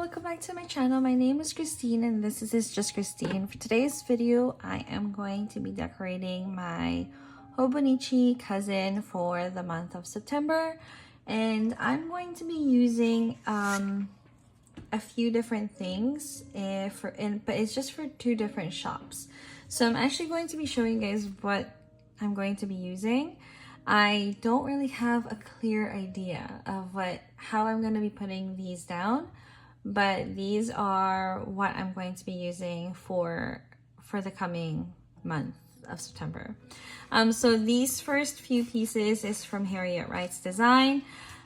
welcome back to my channel. My name is Christine and this is Just Christine. For today's video, I am going to be decorating my Hobonichi cousin for the month of September, and I'm going to be using a few different things but it's just for two different shops. So I'm actually going to be showing you guys what I'm going to be using. I don't really have a clear idea of how I'm going to be putting these down, but these are what I'm going to be using for the coming month of September. So these first few pieces is from Harriet Wright's design.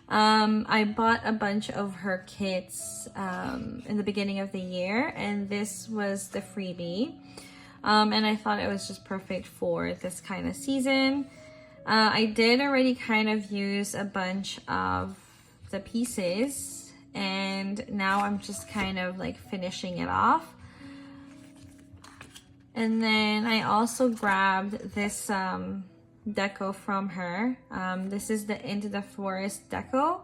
I bought a bunch of her kits in the beginning of the year, and this was the freebie. And I thought it was just perfect for this kind of season. I did already kind of use a bunch of the pieces, and now I'm just kind of like finishing it off. And then I also grabbed this deco from her. This is the Into the Forest deco,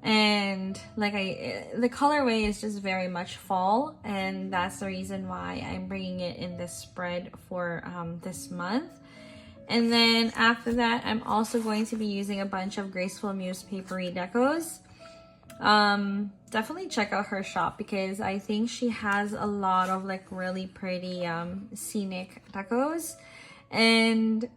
and the colorway is just very much fall, and that's the reason why I'm bringing it in this spread for this month. And then after that, I'm also going to be using a bunch of Graceful Muse papery decos. Definitely check out her shop because I think she has a lot of like really pretty scenic decos. And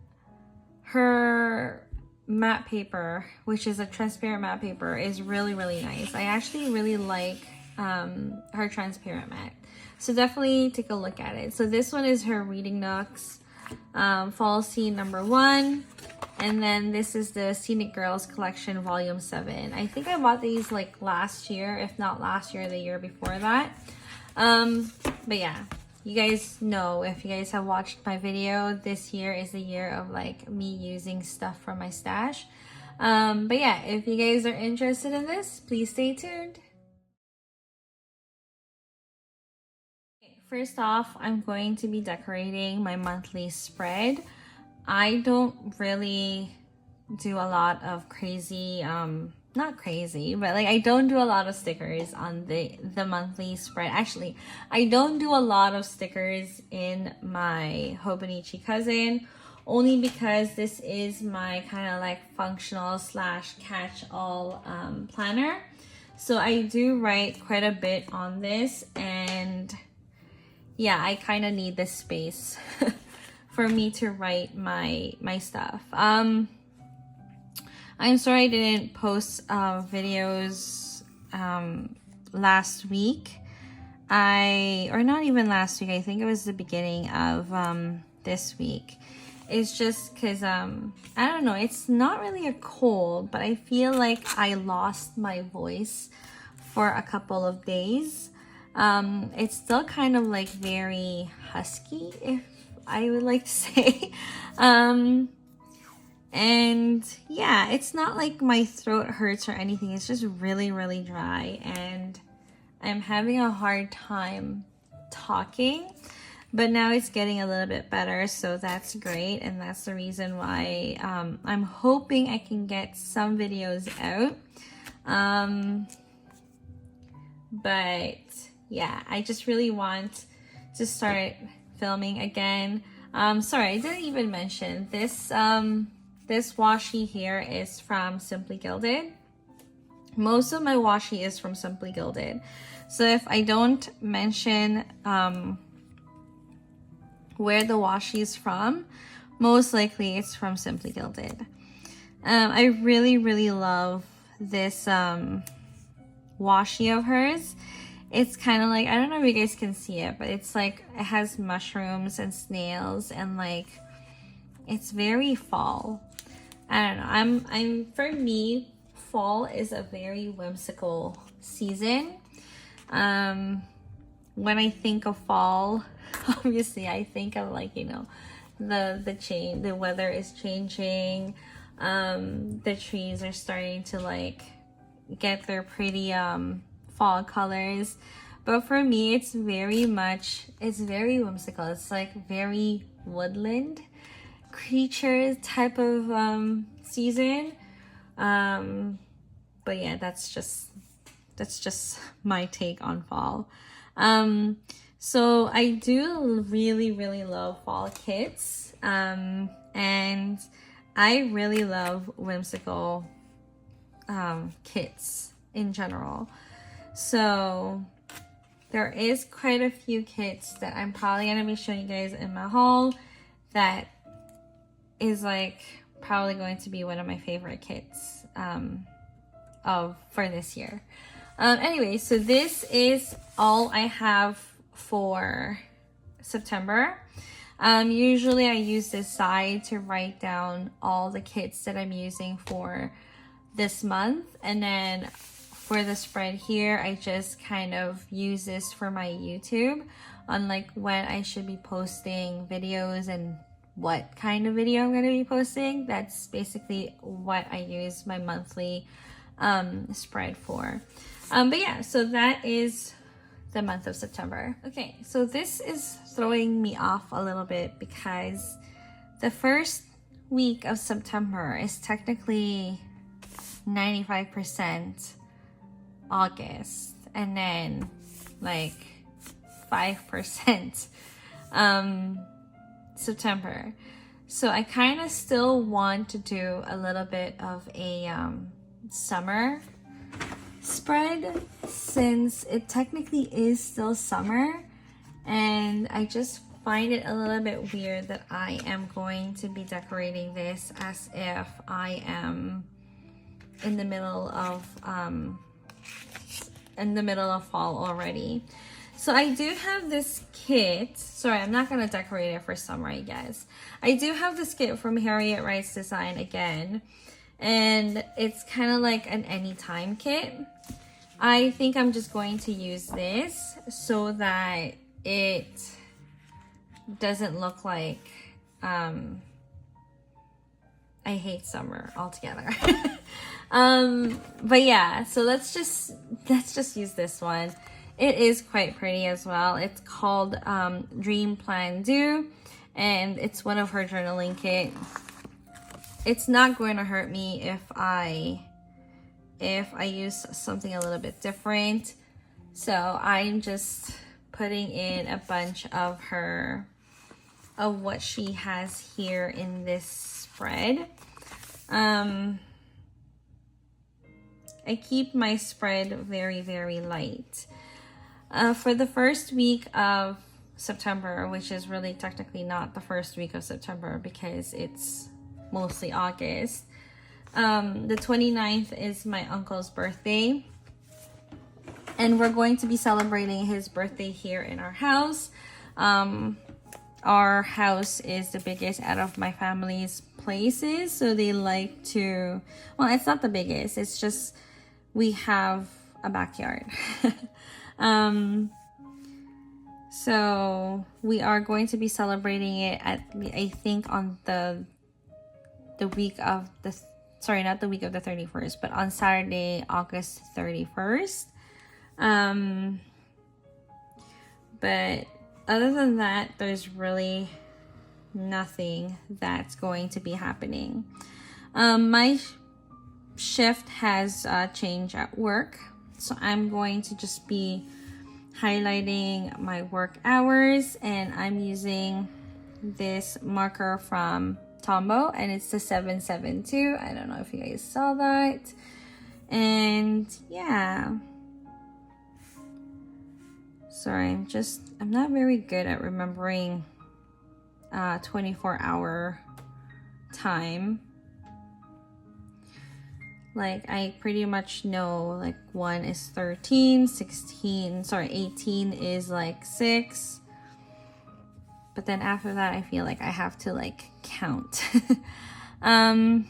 her matte paper, which is a transparent matte paper, is really nice. I actually really like her transparent matte. So definitely take a look at it. So this one is her Reading Nooks Fall Scene #1, and then this is the Scenic Girls Collection Volume 7. I think I bought these like last year, if not last year, the year before that. But yeah, you guys know, if you guys have watched my video, this year is the year of like me using stuff from my stash. But yeah, if you guys are interested in this, please stay tuned. First off, I'm going to be decorating my monthly spread. I don't really do a lot of crazy, not crazy, but like I don't do a lot of stickers on the monthly spread. Actually, I don't do a lot of stickers in my Hobonichi cousin, only because this is my kind of like functional / catch-all planner. So I do write quite a bit on this, and yeah, I kind of need this space for me to write my stuff. I'm sorry I didn't post videos last week. Or not even last week. I think it was the beginning of this week. It's just because I don't know. It's not really a cold, but I feel like I lost my voice for a couple of days. It's still kind of like very husky, if I would like to say. And yeah, it's not like my throat hurts or anything. It's just really dry, and I'm having a hard time talking, but now it's getting a little bit better, so that's great. And that's the reason why I'm hoping I can get some videos out. But yeah, I just really want to start filming again. Sorry, I didn't even mention this. This washi here is from Simply Gilded. Most of my washi is from Simply Gilded. So if I don't mention where the washi is from, most likely it's from Simply Gilded. I really love this washi of hers. It's kind of like, I don't know if you guys can see it, but it's like, it has mushrooms and snails, and like, it's very fall. I don't know. For me, fall is a very whimsical season. When I think of fall, obviously I think of like, you know, the weather is changing. The trees are starting to like get their pretty fall colors, but for me it's very whimsical. It's like very woodland creature type of season. But yeah, that's just that's just my take on fall. So I do really, really love fall kits. And I really love whimsical kits in general. So there is quite a few kits that I'm probably going to be showing you guys in my haul that is like probably going to be one of my favorite kits for this year. Anyway, so this is all I have for September. Usually I use this side to write down all the kits that I'm using for this month, and then for the spread here, I just kind of use this for my YouTube on like when I should be posting videos and what kind of video I'm going to be posting. That's basically what I use my monthly spread for. But yeah, so that is the month of September. Okay, so this is throwing me off a little bit because the first week of September is technically 95% August, and then like 5% September. So I kind of still want to do a little bit of a summer spread since it technically is still summer, and I just find it a little bit weird that I am going to be decorating this as if I am in the middle of fall already. So I do have this kit. Sorry, I'm not gonna decorate it for summer, I guess. I do have this kit from Harriet Wright's Design again, and it's kind of like an anytime kit. I think I'm just going to use this so that it doesn't look like I hate summer altogether. But yeah, so let's just use this one. It is quite pretty as well. It's called Dream Plan Do, and it's one of her journaling kit. It's not going to hurt me if I use something a little bit different. So I'm just putting in a bunch of what she has here in this spread. I keep my spread very, very light. For the first week of September, which is really technically not the first week of September because it's mostly August, the 29th is my uncle's birthday, and we're going to be celebrating his birthday here in our house. Our house is the biggest out of my family's places, so they like to, well, it's not the biggest, it's just we have a backyard. So we are going to be celebrating it at, I think, on the week of the, sorry, not the week of the 31st, but on Saturday, August 31st. But other than that, there's really nothing that's going to be happening. My shift has changed at work, so I'm going to just be highlighting my work hours, and I'm using this marker from Tombow, and it's the 772. I don't know if you guys saw that. And yeah, sorry, I'm not very good at remembering 24-hour time. Like, I pretty much know, like, 1 is 13, 18 is like 6. But then after that, I feel like I have to, like, count. And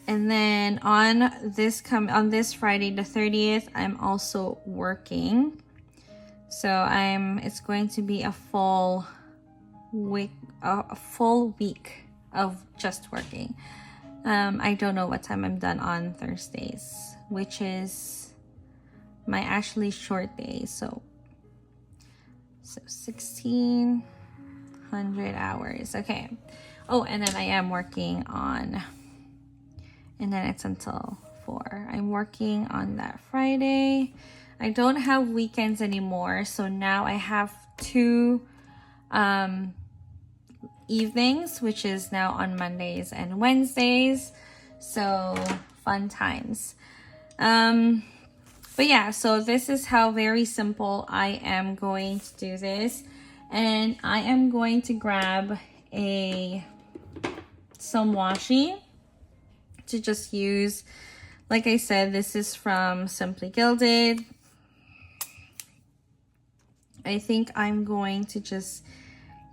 then on this Friday the 30th, I'm also working. So it's going to be a full week of just working. I don't know what time I'm done on Thursdays, which is my actually short day. So 1,600 hours. Okay. Oh, and then I am working on, and then it's until for. I'm working on that Friday. I don't have weekends anymore, so now I have 2 evenings, which is now on Mondays and Wednesdays. So fun times. But yeah, so this is how very simple I am going to do this. And I am going to grab some washi to just use. Like I said, this is from Simply Gilded. I think I'm going to just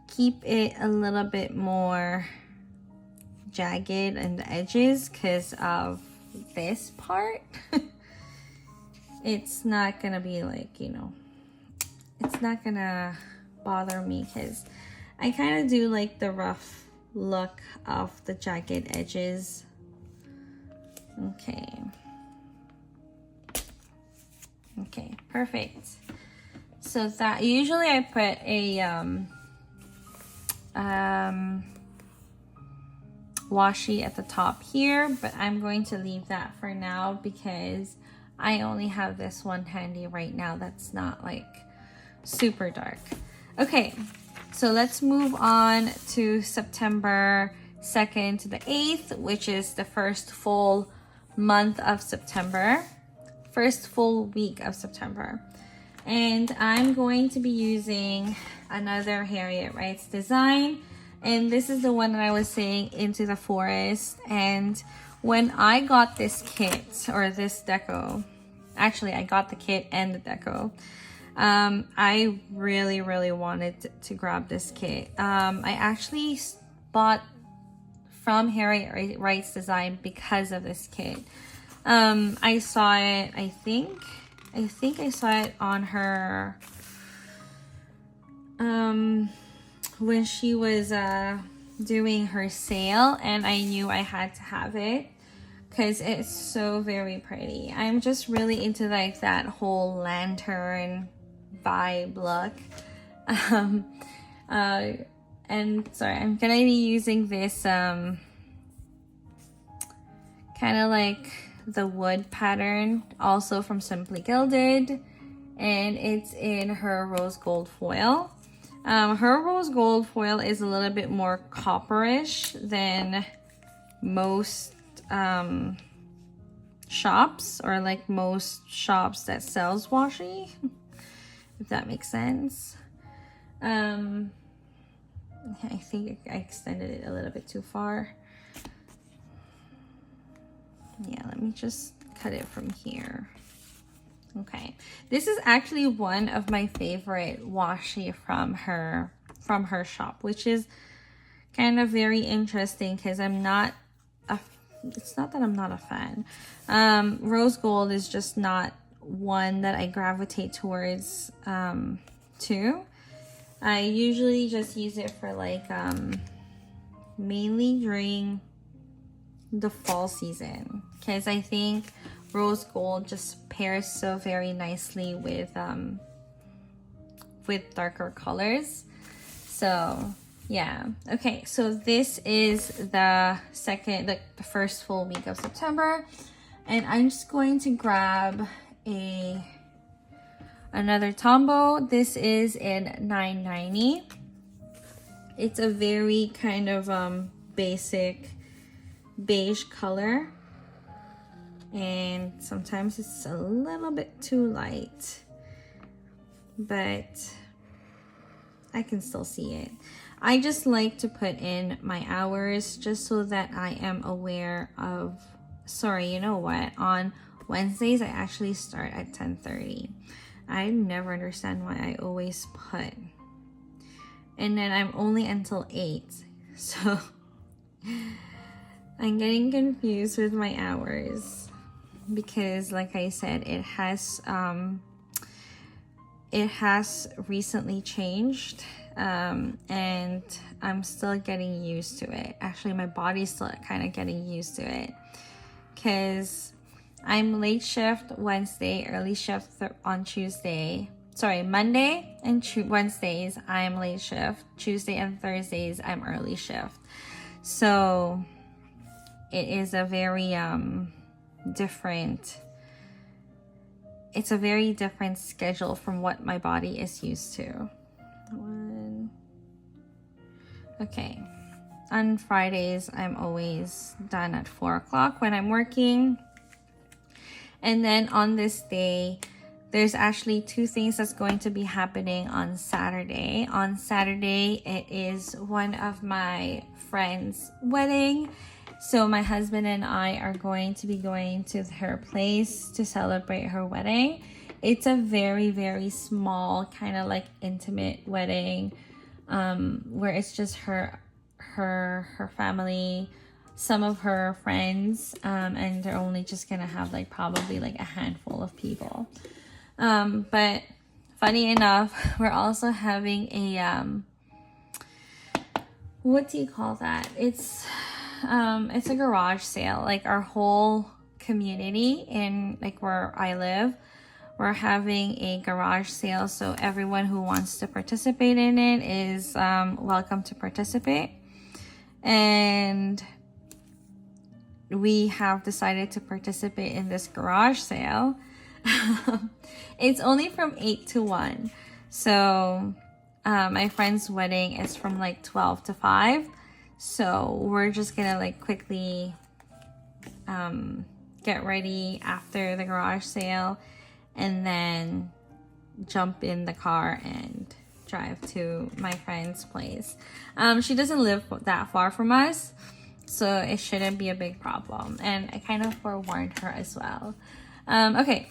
keep it a little bit more jagged in the edges because of this part. It's not gonna be like, you know, it's not gonna bother me because I kind of do like the rough look of the jagged edges. Okay, perfect. So that usually I put a washi at the top here, but I'm going to leave that for now because I only have this one handy right now that's not like super dark. Okay, so let's move on to September 2nd to the 8th, which is the first full month of September, first full week of September. And I'm going to be using another Harriet Wrights design. And this is the one that I was saying, Into the Forest. And when I got this kit, or this deco, actually I got the kit and the deco, I really wanted to grab this kit. I actually bought from Harriet Wrights design because of this kit. I saw it, I think I saw it on her when she was doing her sale, and I knew I had to have it because it's so very pretty. I'm just really into like that whole lantern vibe look. And sorry, I'm gonna be using this kind of like the wood pattern, also from Simply Gilded, and it's in her rose gold foil. Her rose gold foil is a little bit more copperish than most shops, or like most shops that sells washi, if that makes sense. I think I extended it a little bit too far. Yeah, let me just cut it from here. Okay, this is actually one of my favorite washi from her shop, which is kind of very interesting because it's not that I'm not a fan. Rose gold is just not one that I gravitate towards too. I usually just use it for like mainly during the fall season, because I think rose gold just pairs so very nicely with darker colors. So yeah, okay, so this is the first full week of September, and I'm just going to grab another Tombow. This is in 990. It's a very kind of basic beige color, and sometimes it's a little bit too light, but I can still see it. I just like to put in my hours just so that I am aware of, sorry, you know what, on Wednesdays I actually start at 10:30. I never understand why I always put, and then I'm only until 8, so I'm getting confused with my hours because, like I said, it has recently changed, and I'm still getting used to it. Actually, my body's still kind of getting used to it because I'm late shift Wednesday, early shift on Tuesday. Sorry, Monday and Wednesdays I'm late shift. Tuesday and Thursdays I'm early shift. So it is a very different, it's a very different schedule from what my body is used to. Okay. On Fridays, I'm always done at 4 o'clock when I'm working. And then on this day, there's actually two things that's going to be happening on Saturday. On Saturday, it is one of my friends' wedding. So my husband and I are going to be going to her place to celebrate her wedding. It's a very, very small, kind of like intimate wedding, where it's just her family, some of her friends, and they're only just gonna have like probably like a handful of people. But funny enough, we're also having a what do you call that? It's a garage sale. Like our whole community in like where I live, we're having a garage sale. So everyone who wants to participate in it is welcome to participate. And we have decided to participate in this garage sale. It's only from 8 to 1. So my friend's wedding is from like 12 to 5. So we're just gonna like quickly get ready after the garage sale and then jump in the car and drive to my friend's place. She doesn't live that far from us, so it shouldn't be a big problem. And I kind of forewarned her as well. Okay,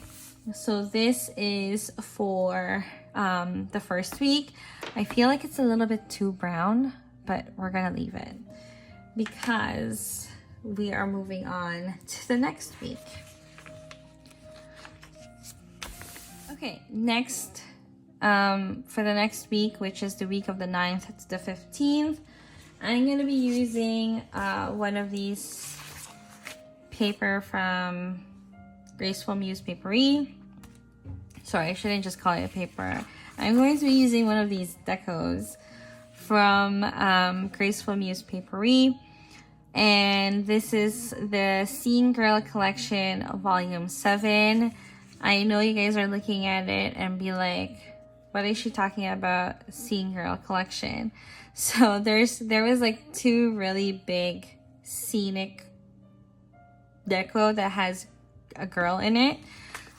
so this is for the first week. I feel like it's a little bit too brown, but we're gonna leave it because we are moving on to the next week. Okay, next, for the next week, which is the week of the 9th to the 15th, I'm gonna be using one of these paper from Graceful Muse Papery. Sorry, I shouldn't just call it a paper. I'm going to be using one of these decos from Graceful Muse Papery. And this is the Scene Girl Collection Volume 7. I know you guys are looking at it and be like, what is she talking about? Scene Girl Collection. So there was like two really big scenic deco that has a girl in it.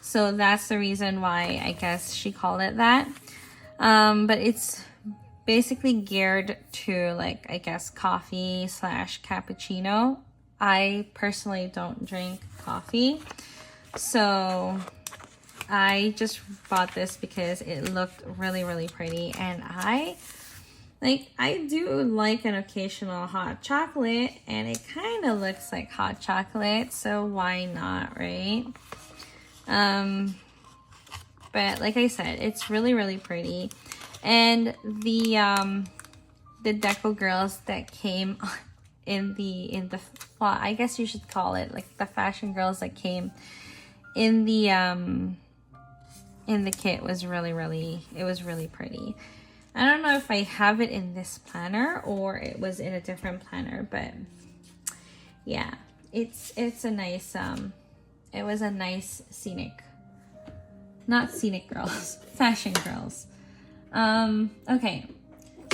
So that's the reason why I guess she called it that. But it's basically geared to like, I guess, coffee / cappuccino. I personally don't drink coffee. So I just bought this because it looked really, really pretty. And I do like an occasional hot chocolate, and it kind of looks like hot chocolate. So why not, right? But like I said, it's really, really pretty. And the deco girls that came in the well, I guess you should call it like the fashion girls that came in the kit was really, it was really pretty. I don't know if I have it in this planner or it was in a different planner, but yeah, it's a nice it was a nice not scenic girls, fashion girls. Okay,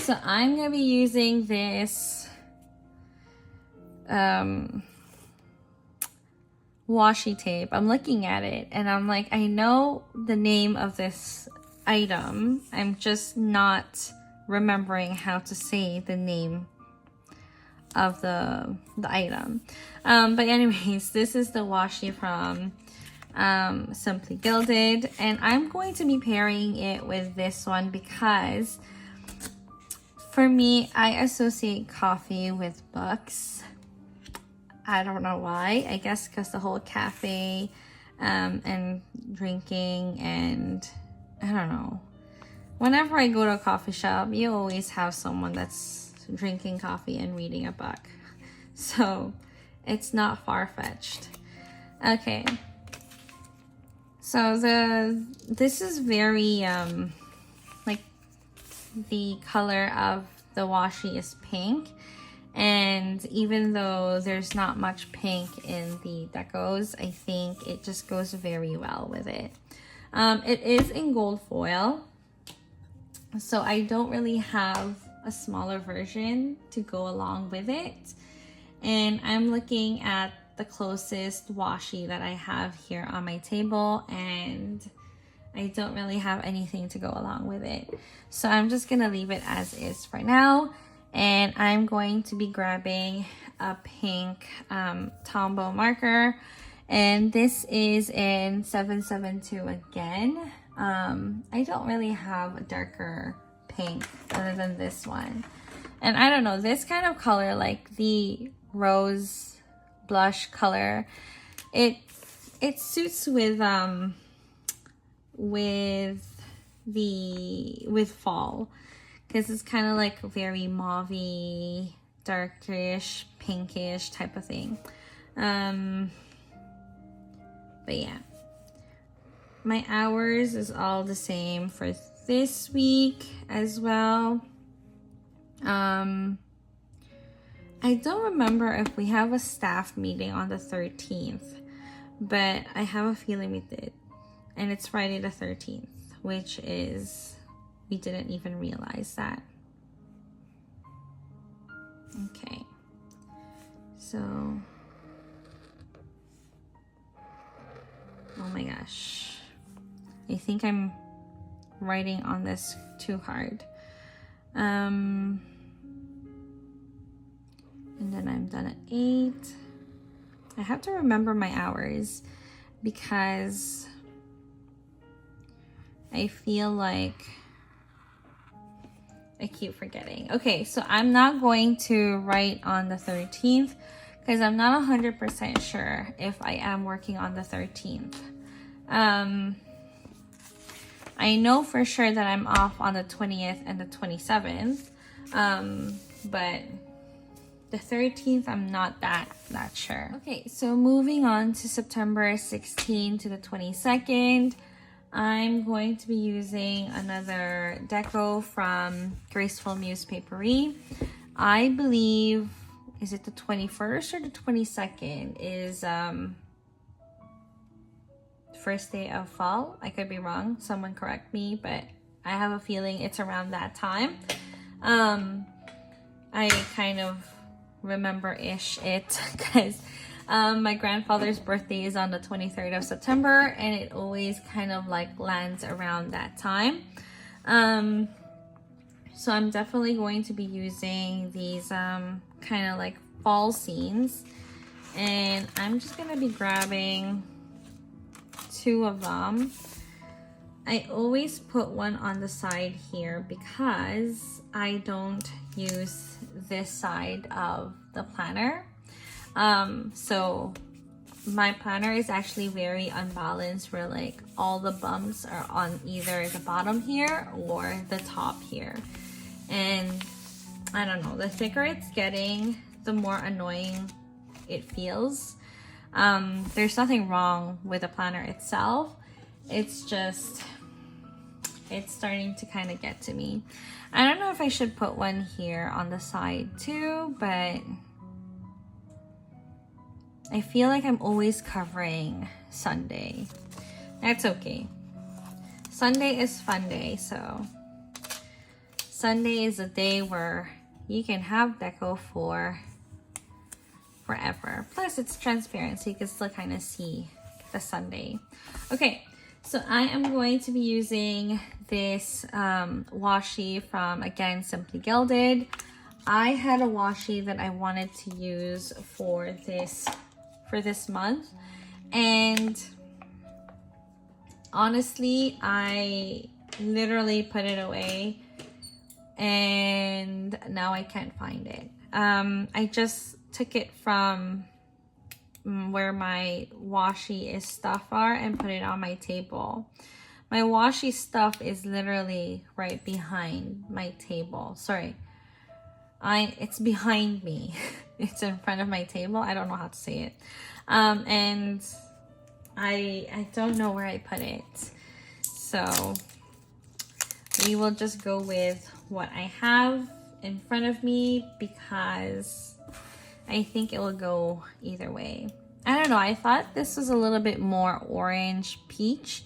so I'm gonna be using this washi tape. I'm looking at it and I'm like, I know the name of this item. I'm just not remembering how to say the name of the item. But anyways, this is the washi from Simply Gilded, and I'm going to be pairing it with this one because for me, I associate coffee with books. I don't know why. I guess because the whole cafe and drinking, and I don't know. Whenever I go to a coffee shop, you always have someone that's drinking coffee and reading a book. So it's not far-fetched. Okay. So this is very like the color of the washi is pink, And even though there's not much pink in the decos, I think it just goes very well with it. It is in gold foil, so I don't really have a smaller version to go along with it. And I'm looking at the closest washi that I have here on my table, and I don't really have anything to go along with it. So I'm just gonna leave it as is for now. And I'm going to be grabbing a pink Tombow marker. And this is in 772 again. I don't really have a darker pink other than this one. And I don't know, this kind of color, like the rose blush color, it suits with fall, because it's kind of like very mauvey, darkish, pinkish type of thing. But yeah, my hours is all the same for this week as well. I don't remember if we have a staff meeting on the 13th, but I have a feeling we did. And it's Friday the 13th, which is, we didn't even realize that. Okay, so, oh my gosh, I think I'm writing on this too hard. And then I'm done at 8. I have to remember my hours because I feel like I keep forgetting. Okay, so I'm not going to write on the 13th because I'm not 100% sure if I am working on the 13th. I know for sure that I'm off on the 20th and the 27th, but the 13th, I'm not that sure. Okay, so moving on to September 16 to the 22nd, I'm going to be using another deco from Graceful Muse Paperie. I believe, is it the 21st or the 22nd is first day of fall. I could be wrong, someone correct me, but I have a feeling it's around that time. I kind of remember-ish it because my grandfather's birthday is on the 23rd of September, and it always kind of like lands around that time. So I'm definitely going to be using these kind of like fall scenes, and I'm just gonna be grabbing 2 of them. I always put one on the side here because I don't use this side of the planner. So my planner is actually very unbalanced, where like all the bumps are on either the bottom here or the top here. And I don't know, the thicker it's getting, the more annoying it feels. There's nothing wrong with the planner itself. It's just, it's starting to kind of get to me. I don't know if I should put one here on the side too, but I feel like I'm always covering Sunday. That's okay. Sunday is fun day, so Sunday is a day where you can have deco for forever. Plus it's transparent, so you can still kind of see the Sunday. Okay, so I am going to be using this washi from, again, Simply Gilded. I had a washi that I wanted to use for this month, and honestly, I literally put it away and now I can't find it. I just took it from where my washi stuff are and put it on my table. My washi stuff is literally right behind my table. Sorry, it's behind me. It's in front of my table. I don't know how to say it. And I don't know where I put it. So we will just go with what I have. in front of me because I think it will go either way. I don't know, I thought this was a little bit more orange peach,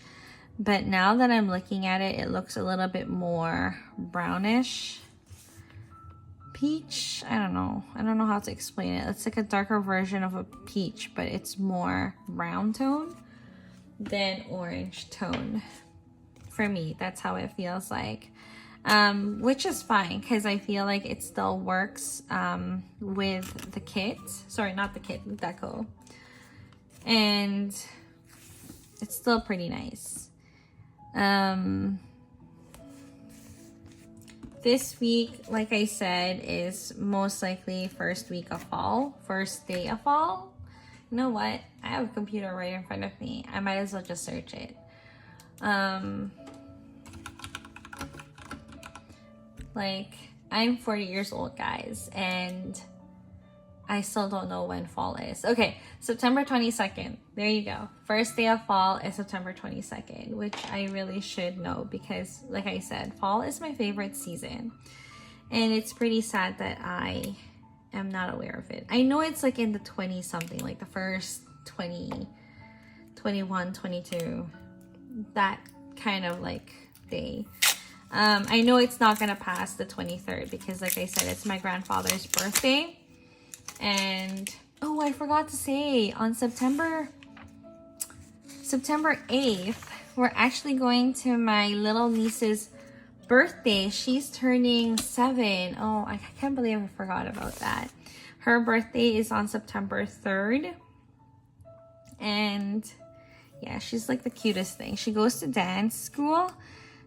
but now that I'm looking at it, it looks a little bit more brownish peach. I don't know how to explain it. It's like a darker version of a peach, but it's more brown tone than orange tone. For me, that's how it feels like. Which is fine because I feel like it still works with the kit. Sorry, not the kit, deco. And it's still pretty nice. This week, like I said, is most likely first week of fall, first day of fall. You know what? I have a computer right in front of me. I might as well just search it. Like, I'm 40 years old, guys, and I still don't know when fall is. Okay, September 22nd. There you go. First day of fall is September 22nd, which I really should know because, like I said, fall is my favorite season. And it's pretty sad that I am not aware of it. I know it's like in the 20-something, like the first 20, 21, 22, that kind of like day. I know it's not gonna pass the 23rd because, like I said, it's my grandfather's birthday. And oh, I forgot to say, on September 8th, we're actually going to my little niece's birthday. She's turning 7. Oh, I can't believe I forgot about that. Her birthday is on September 3rd. And yeah, she's like the cutest thing. She goes to dance school.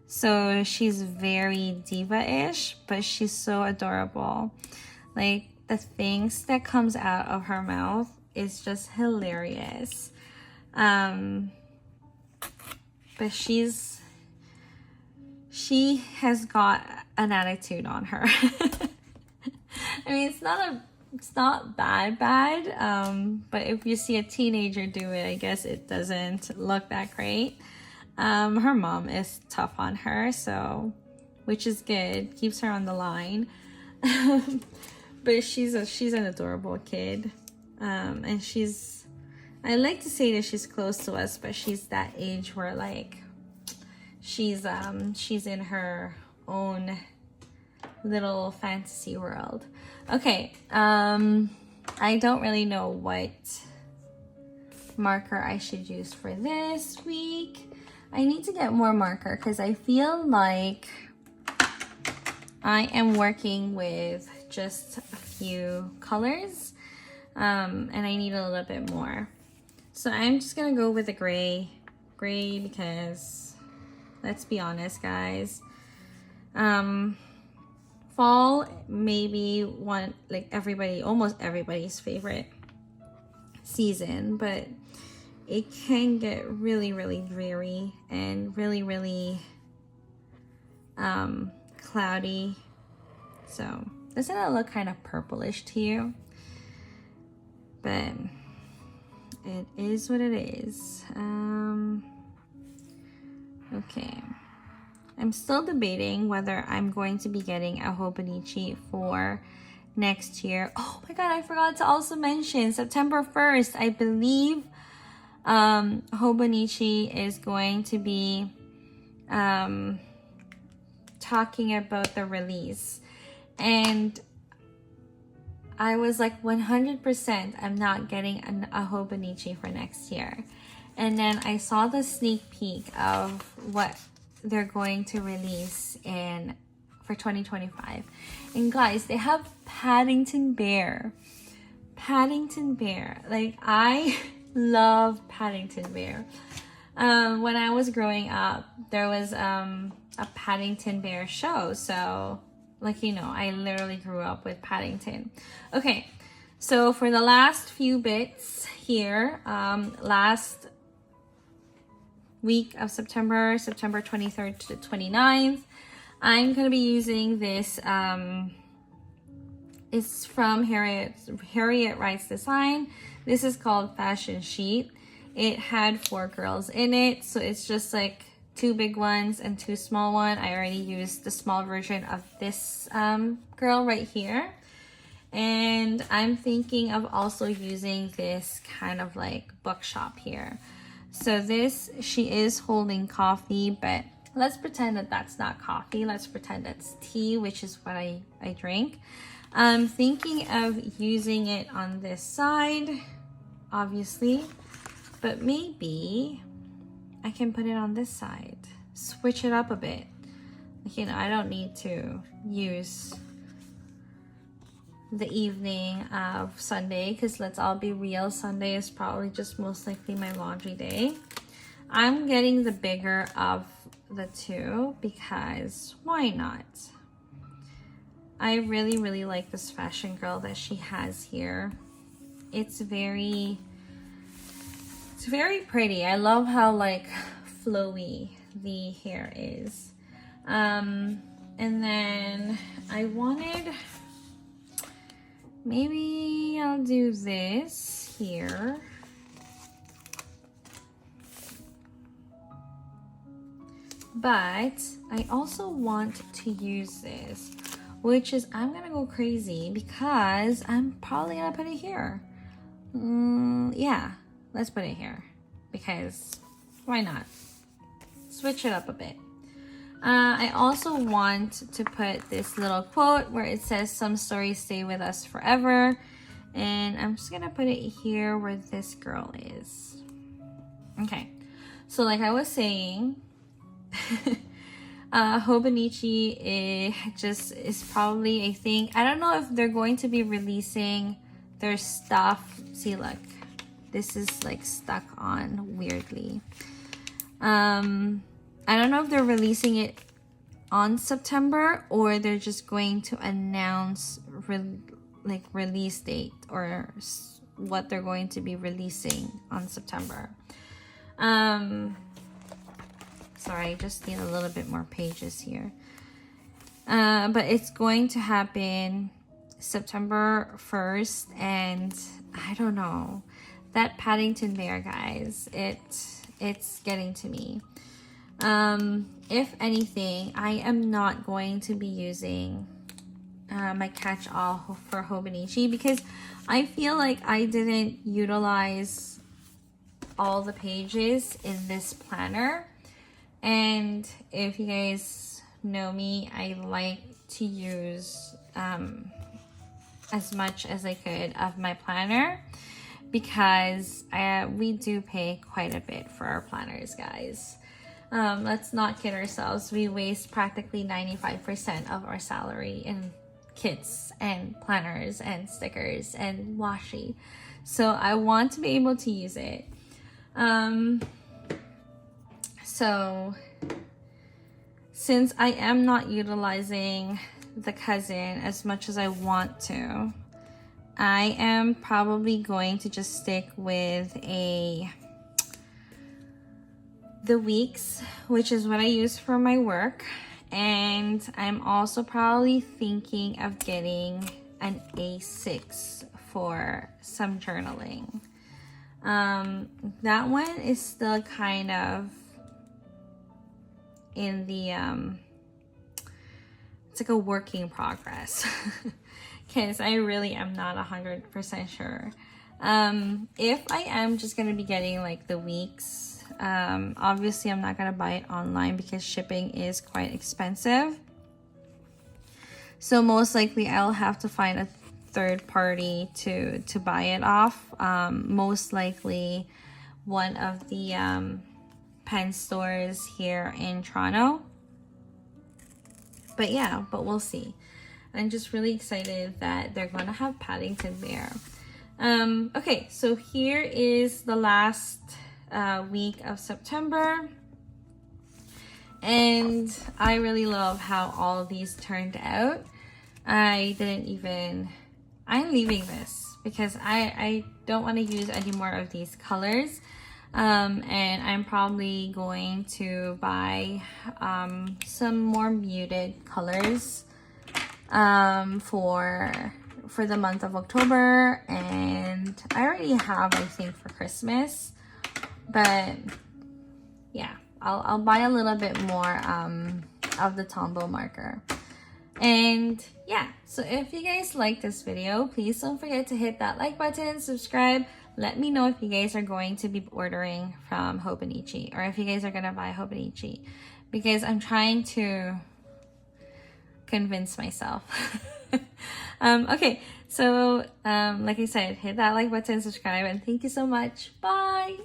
So she's very diva-ish, but she's so adorable. Like, the things that comes out of her mouth is just hilarious. But she has got an attitude on her. I mean, it's not bad, but if you see a teenager do it, I guess it doesn't look that great. Her mom is tough on her, so, which is good, keeps her on the line. But she's an adorable kid, and I like to say that she's close to us, but she's that age where like she's in her own little fantasy world. Okay, I don't really know what marker I should use for this week. I need to get more marker because I feel like I am working with just a few colors, and I need a little bit more. So I'm just gonna go with the gray because let's be honest, guys. Fall maybe like almost everybody's favorite season, but it can get really, really dreary and really, really cloudy. So doesn't it look kind of purplish to you? But it is what it is. Okay. I'm still debating whether I'm going to be getting a Hobonichi for next year. Oh my god, I forgot to also mention September 1st, I believe Hobonichi is going to be talking about the release. And I was like 100% I'm not getting a Hobonichi for next year. And then I saw the sneak peek of what they're going to release for 2025. And guys, they have Paddington Bear. Like, I love Paddington Bear. When I was growing up, there was a Paddington Bear show. So, like, you know, I literally grew up with Paddington. Okay, so for the last few bits here, last week of September 23rd to the 29th, I'm going to be using this. It's from Harriet Writes Design. This is called Fashion Sheet. It had 4 girls in it, so it's just like 2 big ones and 2 small ones. I already used the small version of this girl right here. And I'm thinking of also using this kind of like bookshop here. So this, she is holding coffee, but let's pretend that that's not coffee. Let's pretend that's tea, which is what I drink. I'm thinking of using it on this side, obviously, but maybe I can put it on this side. Switch it up a bit. Like, you know, I don't need to use the evening of Sunday, because let's all be real, Sunday is probably just most likely my laundry day. I'm getting the bigger of the two because why not? I really like this fashion girl that she has here. It's very pretty. I love how like flowy the hair is. And then I wanted, maybe I'll do this here. But I also want to use this, which is, I'm gonna go crazy because I'm probably gonna put it here. Yeah, let's put it here because why not? Switch it up a bit. I also want to put this little quote where it says, "Some stories stay with us forever." And I'm just gonna put it here where this girl is. Okay, so like I was saying, Hobonichi is probably a thing. I don't know if they're going to be releasing their stuff. See, look, this is like stuck on weirdly. I don't know if they're releasing it on September or they're just going to announce release date or what they're going to be releasing on September. Sorry, I just need a little bit more pages here. But it's going to happen September 1st, and I don't know. That Paddington Bear, guys, it's getting to me. If anything, I am not going to be using my catch-all for Hobonichi because I feel like I didn't utilize all the pages in this planner. And if you guys know me, I like to use as much as I could of my planner because we do pay quite a bit for our planners, guys. Let's not kid ourselves. We waste practically 95% of our salary in kits and planners and stickers and washi. So I want to be able to use it. So since I am not utilizing the cousin as much as I want to, I am probably going to just stick with the weeks, which is what I use for my work. And I'm also probably thinking of getting an A6 for some journaling. That one is still kind of in the it's like a work in progress because I really am not 100% sure. If I am just gonna be getting like the weeks, obviously I'm not gonna buy it online because shipping is quite expensive, so most likely I'll have to find a third party to buy it off. Most likely one of the pen stores here in Toronto. But yeah, but we'll see. I'm just really excited that they're gonna have Paddington Bear. Okay, so here is the last week of September. And I really love how all of these turned out. I'm leaving this because I don't want to use any more of these colors. And I'm probably going to buy some more muted colors for the month of October, and I already have, I think, for Christmas. But yeah, I'll buy a little bit more of the Tombow marker. And yeah, so if you guys like this video, please don't forget to hit that like button and subscribe. Let me know if you guys are going to be ordering from Hobonichi, or if you guys are gonna buy Hobonichi, because I'm trying to convince myself. Okay, so like I said, hit that like button, subscribe, and thank you so much. Bye.